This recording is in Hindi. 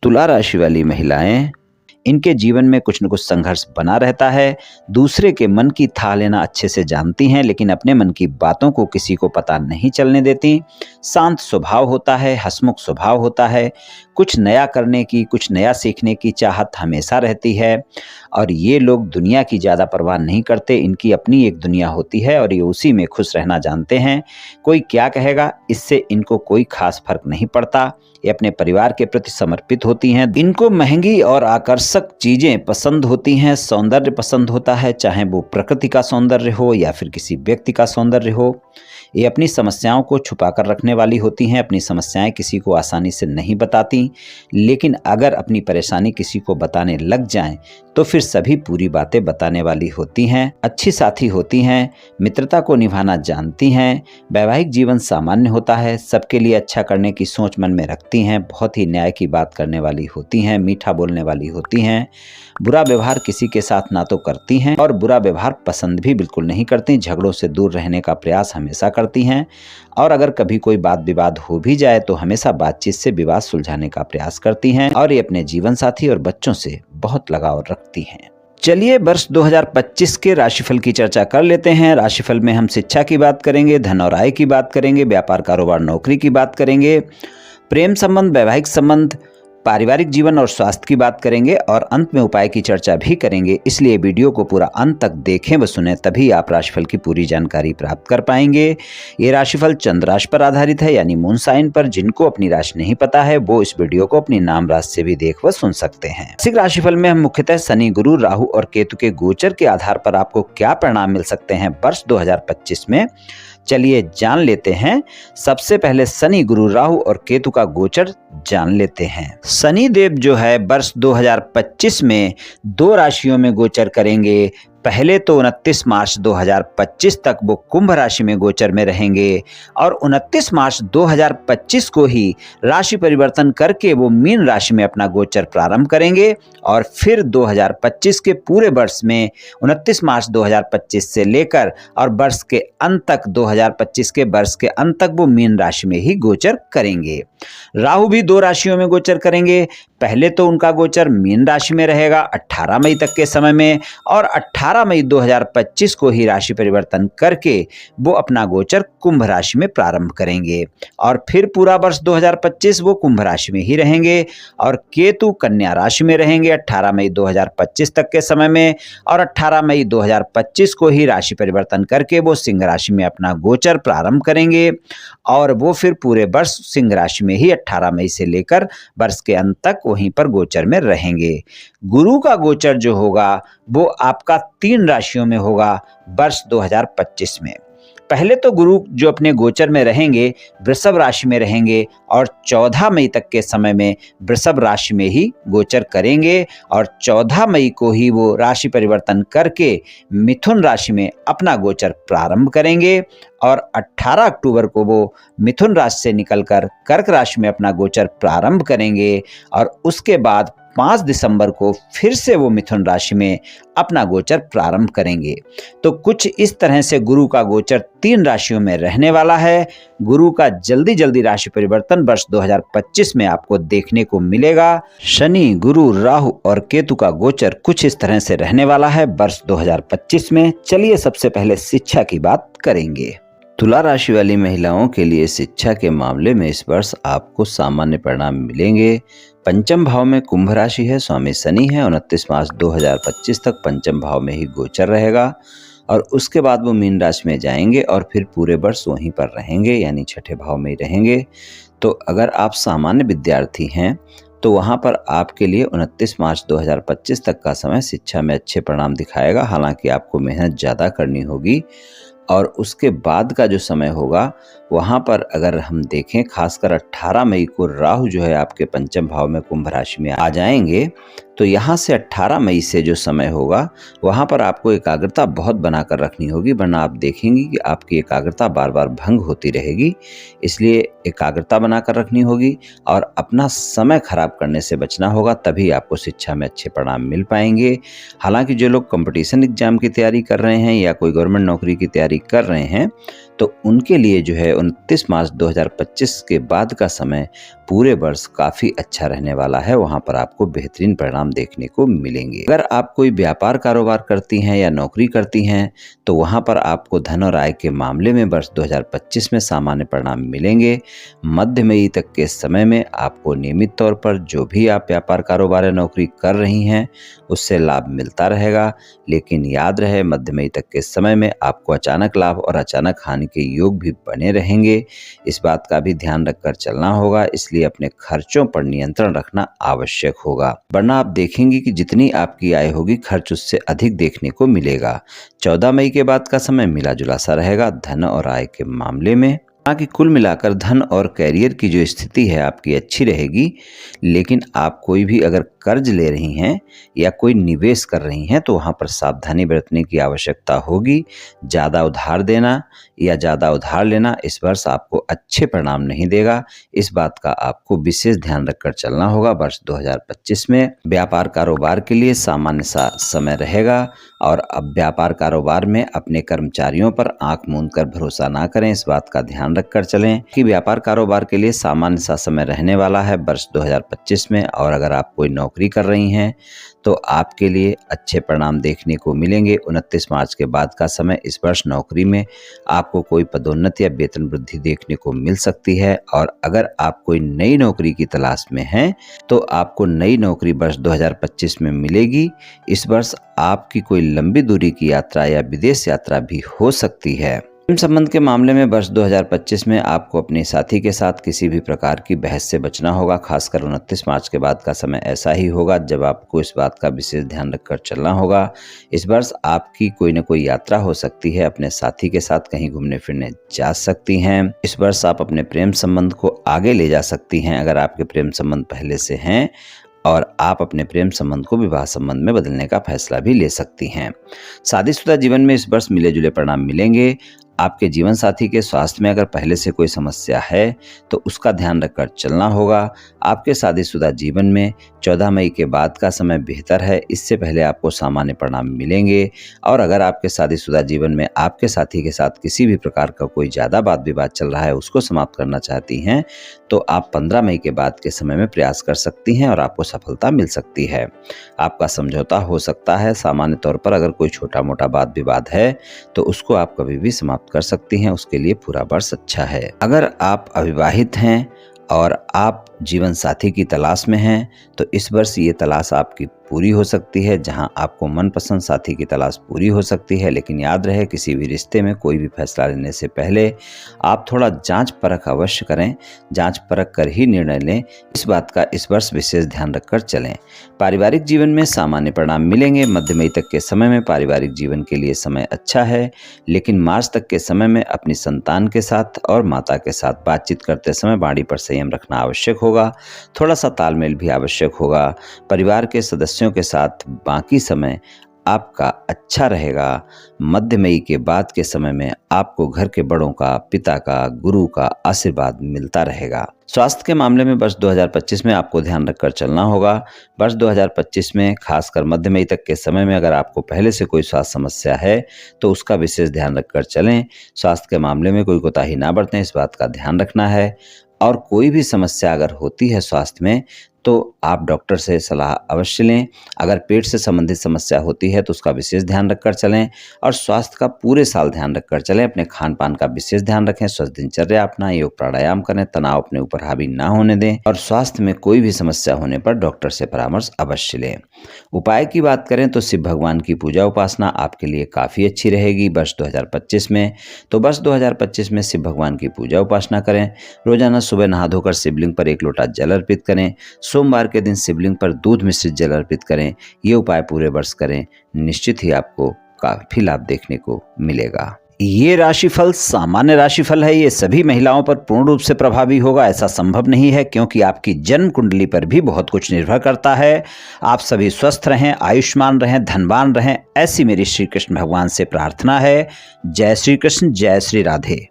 तुला राशि वाली महिलाएं, इनके जीवन में कुछ न कुछ संघर्ष बना रहता है। दूसरे के मन की थाह लेना अच्छे से जानती हैं, लेकिन अपने मन की बातों को किसी को पता नहीं चलने देती। शांत स्वभाव होता है, हंसमुख स्वभाव होता है। कुछ नया करने की, कुछ नया सीखने की चाहत हमेशा रहती है। और ये लोग दुनिया की ज़्यादा परवाह नहीं करते। इनकी अपनी एक दुनिया होती है और ये उसी में खुश रहना जानते हैं। कोई क्या कहेगा, इससे इनको कोई खास फर्क नहीं पड़ता। ये अपने परिवार के प्रति समर्पित होती हैं। इनको महंगी और आकर्षक चीजें पसंद होती हैं, सौंदर्य पसंद होता है, चाहे वो प्रकृति का सौंदर्य हो या फिर किसी व्यक्ति का सौंदर्य हो। ये अपनी समस्याओं को छुपा कर रखने वाली होती हैं। अपनी समस्याएं किसी को आसानी से नहीं बताती, लेकिन अगर अपनी परेशानी किसी को बताने लग जाएं तो फिर सभी पूरी बातें बताने वाली होती हैं। अच्छी साथी होती हैं, मित्रता को निभाना जानती हैं। वैवाहिक जीवन सामान्य होता है, सबके लिए अच्छा करने की सोच मन में रखती हैं। बहुत ही न्याय की बात करने वाली होती हैं, मीठा बोलने वाली होती हैं। बुरा व्यवहार किसी के साथ ना तो करती हैं और बुरा व्यवहार पसंद भी बिल्कुल नहीं करती। झगड़ों से दूर रहने का प्रयास हमेशा करती हैं और अगर कभी कोई बात विवाद हो भी जाए तो हमेशा बातचीत से विवाद सुलझाने का प्रयास करती हैं। और ये अपने जीवन साथी और बच्चों से बहुत लगाव रखती हैं। चलिए वर्ष 2025 के राशिफल की चर्चा कर लेते हैं। राशिफल में हम शिक्षा की बात करेंगे, धन और आय की बात करेंगे, व्यापार कारोबार नौकरी की बात करेंगे, प्रेम संबंध, वैवाहिक संबंध, पारिवारिक जीवन और स्वास्थ्य की बात करेंगे और अंत में उपाय की चर्चा भी करेंगे। इसलिए वीडियो को पूरा अंत तक देखें व सुने, तभी आप राशिफल की पूरी जानकारी प्राप्त कर पाएंगे। ये राशिफल चंद्र राशि पर आधारित है, यानी मून साइन पर। जिनको अपनी राशि नहीं पता है वो इस वीडियो को अपनी नाम राशि से भी देख व सुन सकते हैं। मासिक राशिफल में हम मुख्यतः शनि, गुरु, राहु और केतु के गोचर के आधार पर आपको क्या परिणाम मिल सकते हैं वर्ष 2025 में, चलिए जान लेते हैं। सबसे पहले शनि, गुरु, राहु और केतु का गोचर जान लेते हैं। शनि देव जो है वर्ष 2025 में 2 राशियों में गोचर करेंगे। पहले तो 29 मार्च 2025 तक वो कुंभ राशि में गोचर में रहेंगे और 29 मार्च 2025 को ही राशि परिवर्तन करके वो मीन राशि में अपना गोचर प्रारंभ करेंगे और फिर 2025 के पूरे वर्ष में 29 मार्च 2025 से लेकर और वर्ष के अंत तक, 2025 के वर्ष के अंत तक वो मीन राशि में ही गोचर करेंगे। राहु भी 2 राशियों में गोचर करेंगे। पहले तो उनका गोचर मीन राशि में रहेगा 18 मई तक के समय में और 18 मई 2025 को ही राशि परिवर्तन करके वो अपना गोचर कुंभ राशि में प्रारंभ करेंगे और फिर पूरा वर्ष 2025 वो कुंभ राशि में ही रहेंगे। और केतु कन्या राशि में रहेंगे 18 मई 2025 तक के समय में और 18 मई 2025 को ही राशि परिवर्तन करके वो सिंह राशि में अपना गोचर प्रारंभ करेंगे और वो फिर पूरे वर्ष सिंह राशि में ही 18 मई से लेकर वर्ष के अंत तक वहीं पर गोचर में रहेंगे। गुरु का गोचर जो होगा वो आपका 3 राशियों में होगा वर्ष 2025 में। पहले तो गुरु जो अपने गोचर में रहेंगे वृषभ राशि में रहेंगे और 14 मई तक के समय में वृषभ राशि में ही गोचर करेंगे और 14 मई को ही वो राशि परिवर्तन करके मिथुन राशि में अपना गोचर प्रारंभ करेंगे और 18 अक्टूबर को वो मिथुन राशि से निकलकर कर्क राशि में अपना गोचर प्रारंभ करेंगे और उसके बाद 5 दिसंबर को फिर से वो मिथुन राशि में अपना गोचर प्रारंभ करेंगे। तो कुछ इस तरह से गुरु का गोचर 3 राशियों में रहने वाला है। गुरु का जल्दी जल्दी राशि परिवर्तन वर्ष 2025 में आपको देखने को मिलेगा। शनि, गुरु, राहु और केतु का गोचर कुछ इस तरह से रहने वाला है वर्ष 2025 में। चलिए सबसे पहले शिक्षा की बात करेंगे। तुला राशि वाली महिलाओं के लिए शिक्षा के मामले में इस वर्ष आपको सामान्य परिणाम मिलेंगे। पंचम भाव में कुंभ राशि है, स्वामी शनि है। 29 मार्च 2025 तक पंचम भाव में ही गोचर रहेगा और उसके बाद वो मीन राशि में जाएंगे और फिर पूरे वर्ष वहीं पर रहेंगे, यानी छठे भाव में ही रहेंगे। तो अगर आप सामान्य विद्यार्थी हैं तो वहाँ पर आपके लिए 29 मार्च 2025 तक का समय शिक्षा में अच्छे परिणाम दिखाएगा। हालांकि आपको मेहनत ज़्यादा करनी होगी और उसके बाद का जो समय होगा वहाँ पर अगर हम देखें, खासकर 18 मई को राहु जो है आपके पंचम भाव में कुंभ राशि में आ जाएंगे। तो यहाँ से 18 मई से जो समय होगा वहाँ पर आपको एकाग्रता बहुत बनाकर रखनी होगी, वरना आप देखेंगे कि आपकी एकाग्रता बार बार भंग होती रहेगी। इसलिए एकाग्रता बनाकर रखनी होगी और अपना समय खराब करने से बचना होगा, तभी आपको शिक्षा में अच्छे परिणाम मिल पाएंगे। हालांकि जो लोग कंपटीशन एग्जाम की तैयारी कर रहे हैं या कोई गवर्नमेंट नौकरी की तैयारी कर रहे हैं तो उनके लिए जो है 29 मार्च 2025 के बाद का समय पूरे वर्ष काफ़ी अच्छा रहने वाला है। वहाँ पर आपको बेहतरीन परिणाम देखने को मिलेंगे। अगर आप कोई व्यापार कारोबार करती हैं या नौकरी करती हैं तो वहाँ पर आपको धन और आय के मामले में वर्ष 2025 में सामान्य परिणाम मिलेंगे। मध्य मई तक के समय में आपको नियमित तौर पर जो भी आप व्यापार कारोबार या नौकरी कर रही हैं उससे लाभ मिलता रहेगा। लेकिन याद रहे, मध्य मई तक के समय में आपको अचानक लाभ और अचानक हानि के योग भी बने रहेंगे। इस बात का भी ध्यान रखकर चलना होगा, इसलिए अपने खर्चों पर नियंत्रण रखना आवश्यक होगा, वरना आप देखेंगे कि जितनी आपकी आय होगी खर्च उससे अधिक देखने को मिलेगा। 14 मई के बाद का समय मिला जुला सा रहेगा धन और आय के मामले में। कि कुल मिलाकर धन और कैरियर की जो स्थिति है आपकी अच्छी रहेगी। लेकिन आप कोई भी अगर कर्ज ले रही हैं या कोई निवेश कर रही हैं तो वहाँ पर सावधानी बरतने की आवश्यकता होगी। ज़्यादा उधार देना या ज़्यादा उधार लेना इस वर्ष आपको अच्छे परिणाम नहीं देगा। इस बात का आपको विशेष ध्यान रखकर चलना होगा। वर्ष 2025 में व्यापार कारोबार के लिए सामान्य सा समय रहेगा और अब व्यापार कारोबार में अपने कर्मचारियों पर आंख मूंद कर भरोसा ना करें। इस बात का ध्यान रखकर चलें कि व्यापार कारोबार के लिए सामान्य सा समय रहने वाला है वर्ष 2025 में। और अगर आप कोई नौकरी कर रही हैं तो आपके लिए अच्छे परिणाम देखने को मिलेंगे। 29 मार्च के बाद का समय इस वर्ष नौकरी में आपको कोई पदोन्नति या वेतन वृद्धि देखने को मिल सकती है। और अगर आप कोई नई नौकरी की तलाश में हैं तो आपको नई नौकरी वर्ष 2025 में मिलेगी। इस वर्ष आपकी कोई लंबी दूरी की यात्रा या विदेश यात्रा भी हो सकती है। प्रेम संबंध के मामले में वर्ष 2025 में आपको अपने साथी के साथ किसी भी प्रकार की बहस से बचना होगा। खासकर 29 मार्च के बाद का समय ऐसा ही होगा जब आपको इस बात का विशेष ध्यान रखकर चलना होगा। इस वर्ष आपकी कोई न कोई यात्रा हो सकती है, अपने साथी के साथ कहीं घूमने फिरने जा सकती हैं। इस वर्ष आप अपने प्रेम संबंध को आगे ले जा सकती हैं अगर आपके प्रेम संबंध पहले से हैं, और आप अपने प्रेम संबंध को विवाह संबंध में बदलने का फैसला भी ले सकती हैं। शादीशुदा जीवन में इस वर्ष मिले जुले परिणाम मिलेंगे। आपके जीवन साथी के स्वास्थ्य में अगर पहले से कोई समस्या है तो उसका ध्यान रखकर चलना होगा। आपके शादीशुदा जीवन में 14 मई के बाद का समय बेहतर है, इससे पहले आपको सामान्य परिणाम मिलेंगे। और अगर आपके शादीशुदा जीवन में आपके साथी के साथ किसी भी प्रकार का कोई ज़्यादा वाद विवाद चल रहा है, उसको समाप्त करना चाहती हैं तो आप 15 मई के बाद के समय में प्रयास कर सकती हैं और आपको सफलता मिल सकती है। आपका समझौता हो सकता है। सामान्य तौर पर अगर कोई छोटा मोटा वाद विवाद है तो उसको आप कभी भी समाप्त कर सकती हैं, उसके लिए पूरा वर्ष अच्छा है। अगर आप अविवाहित हैं और आप जीवन साथी की तलाश में हैं तो इस वर्ष ये तलाश आपकी पूरी हो सकती है, जहां आपको मनपसंद साथी की तलाश पूरी हो सकती है। लेकिन याद रहे, किसी भी रिश्ते में कोई भी फैसला लेने से पहले आप थोड़ा जांच परख अवश्य करें। जांच परख कर ही निर्णय लें, इस बात का इस वर्ष विशेष ध्यान रखकर चलें। पारिवारिक जीवन में सामान्य परिणाम मिलेंगे। मध्य मई तक के समय में पारिवारिक जीवन के लिए समय अच्छा है, लेकिन मार्च तक के समय में अपनी संतान के साथ और माता के साथ बातचीत करते समय वाणी पर संयम रखना आवश्यक होगा। थोड़ा सा तालमेल भी आवश्यक होगा। परिवार के सदस्यों के साथ बाकी समय आपका अच्छा रहेगा। मध्य मई के बाद के समय में आपको घर के बड़ों का, पिता का, गुरु का आशीर्वाद मिलता रहेगा। स्वास्थ्य के मामले में वर्ष 2025 में आपको ध्यान रखकर चलना होगा। वर्ष 2025 में खासकर मध्य मई तक के समय में अगर आपको पहले से कोई स्वास्थ्य समस्या है तो उसका विशेष ध्यान रखकर चलें। स्वास्थ्य के मामले में कोई कोताही ना बरतें, इस बात का ध्यान रखना है। और कोई भी समस्या अगर होती है स्वास्थ्य में तो आप डॉक्टर से सलाह अवश्य लें। अगर पेट से संबंधित समस्या होती है तो उसका विशेष ध्यान रखकर चलें और स्वास्थ्य का पूरे साल ध्यान रखकर चलें। अपने खान पान का विशेष ध्यान रखें, स्वस्थ दिनचर्या अपनाएं, योग प्राणायाम करें, तनाव अपने ऊपर हावी ना होने दें और स्वास्थ्य में कोई भी समस्या होने पर डॉक्टर से परामर्श अवश्य लें। उपाय की बात करें तो शिव भगवान की पूजा उपासना आपके लिए काफ़ी अच्छी रहेगी वर्ष 2025 में। तो वर्ष 2025 में शिव भगवान की पूजा उपासना करें। रोजाना सुबह नहा धोकर शिवलिंग पर 1 लोटा जल अर्पित करें। सोमवार के दिन शिवलिंग पर दूध मिश्रित जल अर्पित करें। ये उपाय पूरे वर्ष करें, निश्चित ही आपको काफी लाभ देखने को मिलेगा। ये राशिफल सामान्य राशिफल है। ये सभी महिलाओं पर पूर्ण रूप से प्रभावी होगा ऐसा संभव नहीं है, क्योंकि आपकी जन्म कुंडली पर भी बहुत कुछ निर्भर करता है। आप सभी स्वस्थ रहें, आयुष्मान रहें, धनवान रहें, ऐसी मेरी श्री कृष्ण भगवान से प्रार्थना है। जय श्री कृष्ण, जय श्री राधे।